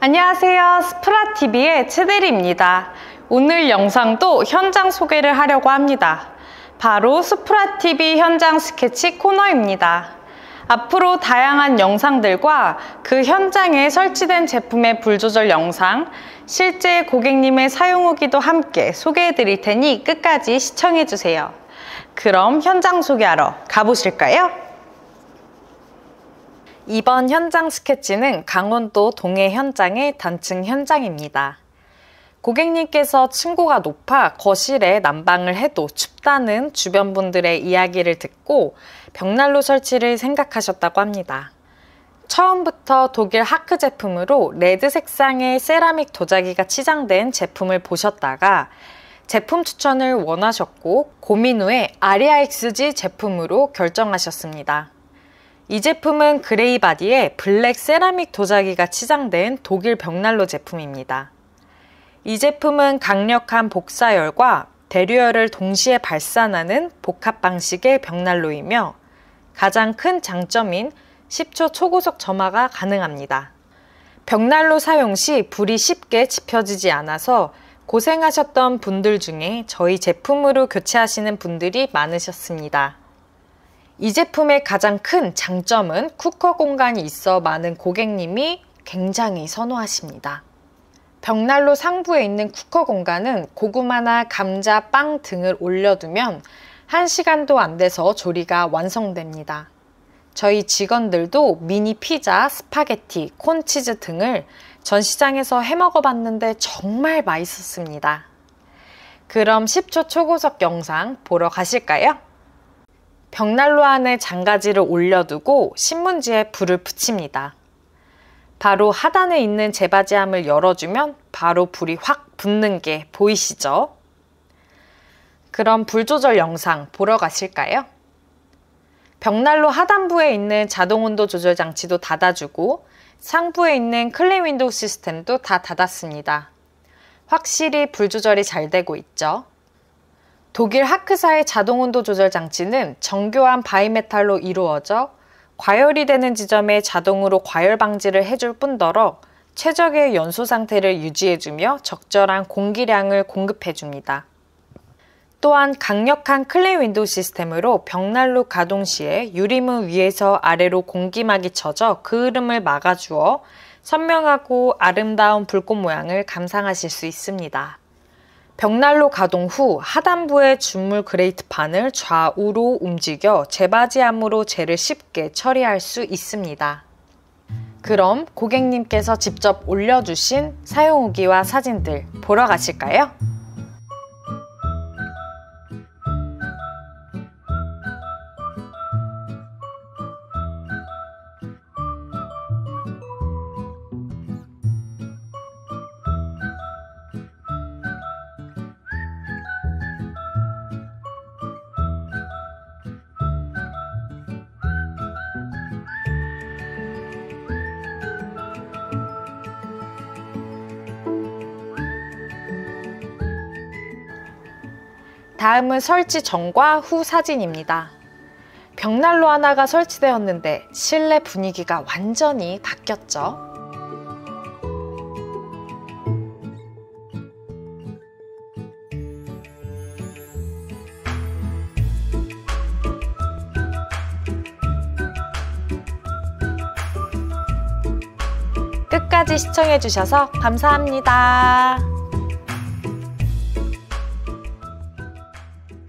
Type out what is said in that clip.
안녕하세요. 스프라TV의 최대리입니다. 오늘 영상도 현장 소개를 하려고 합니다. 바로 스프라TV 현장 스케치 코너입니다. 앞으로 다양한 영상들과 그 현장에 설치된 제품의 불 조절 영상, 실제 고객님의 사용 후기도 함께 소개해 드릴 테니 끝까지 시청해 주세요. 그럼 현장 소개하러 가보실까요? 이번 현장 스케치는 강원도 동해 현장의 단층 현장입니다. 고객님께서 층고가 높아 거실에 난방을 해도 춥다는 주변 분들의 이야기를 듣고 벽난로 설치를 생각하셨다고 합니다. 처음부터 독일 하크 제품으로 레드 색상의 세라믹 도자기가 치장된 제품을 보셨다가 제품 추천을 원하셨고 고민 후에 아리아XG 제품으로 결정하셨습니다. 이 제품은 그레이 바디에 블랙 세라믹 도자기가 치장된 독일 벽난로 제품입니다. 이 제품은 강력한 복사열과 대류열을 동시에 발산하는 복합 방식의 벽난로이며 가장 큰 장점인 10초 초고속 점화가 가능합니다. 벽난로 사용 시 불이 쉽게 지펴지지 않아서 고생하셨던 분들 중에 저희 제품으로 교체하시는 분들이 많으셨습니다. 이 제품의 가장 큰 장점은 쿠커 공간이 있어 많은 고객님이 굉장히 선호하십니다. 벽난로 상부에 있는 쿠커 공간은 고구마나 감자, 빵 등을 올려두면 1시간도 안 돼서 조리가 완성됩니다. 저희 직원들도 미니 피자, 스파게티, 콘치즈 등을 전시장에서 해먹어 봤는데 정말 맛있었습니다. 그럼 10초 초고속 영상 보러 가실까요? 벽난로 안에 장가지를 올려두고 신문지에 불을 붙입니다. 바로 하단에 있는 재바지함을 열어주면 바로 불이 확 붙는 게 보이시죠? 그럼 불 조절 영상 보러 가실까요? 벽난로 하단부에 있는 자동 온도 조절 장치도 닫아주고 상부에 있는 클린 윈도우 시스템도 다 닫았습니다. 확실히 불 조절이 잘 되고 있죠? 독일 하크사의 자동 온도 조절 장치는 정교한 바이메탈로 이루어져 과열이 되는 지점에 자동으로 과열 방지를 해줄 뿐더러 최적의 연소 상태를 유지해주며 적절한 공기량을 공급해줍니다. 또한 강력한 클린 윈도우 시스템으로 벽난로 가동 시에 유리문 위에서 아래로 공기막이 쳐져 그 흐름을 막아주어 선명하고 아름다운 불꽃 모양을 감상하실 수 있습니다. 벽난로 가동 후 하단부의 준물 그레이트 판을 좌우로 움직여 재바지함으로 재를 쉽게 처리할 수 있습니다. 그럼 고객님께서 직접 올려주신 사용 후기와 사진들 보러 가실까요? 다음은 설치 전과 후 사진입니다. 벽난로 하나가 설치되었는데 실내 분위기가 완전히 바뀌었죠. 끝까지 시청해주셔서 감사합니다.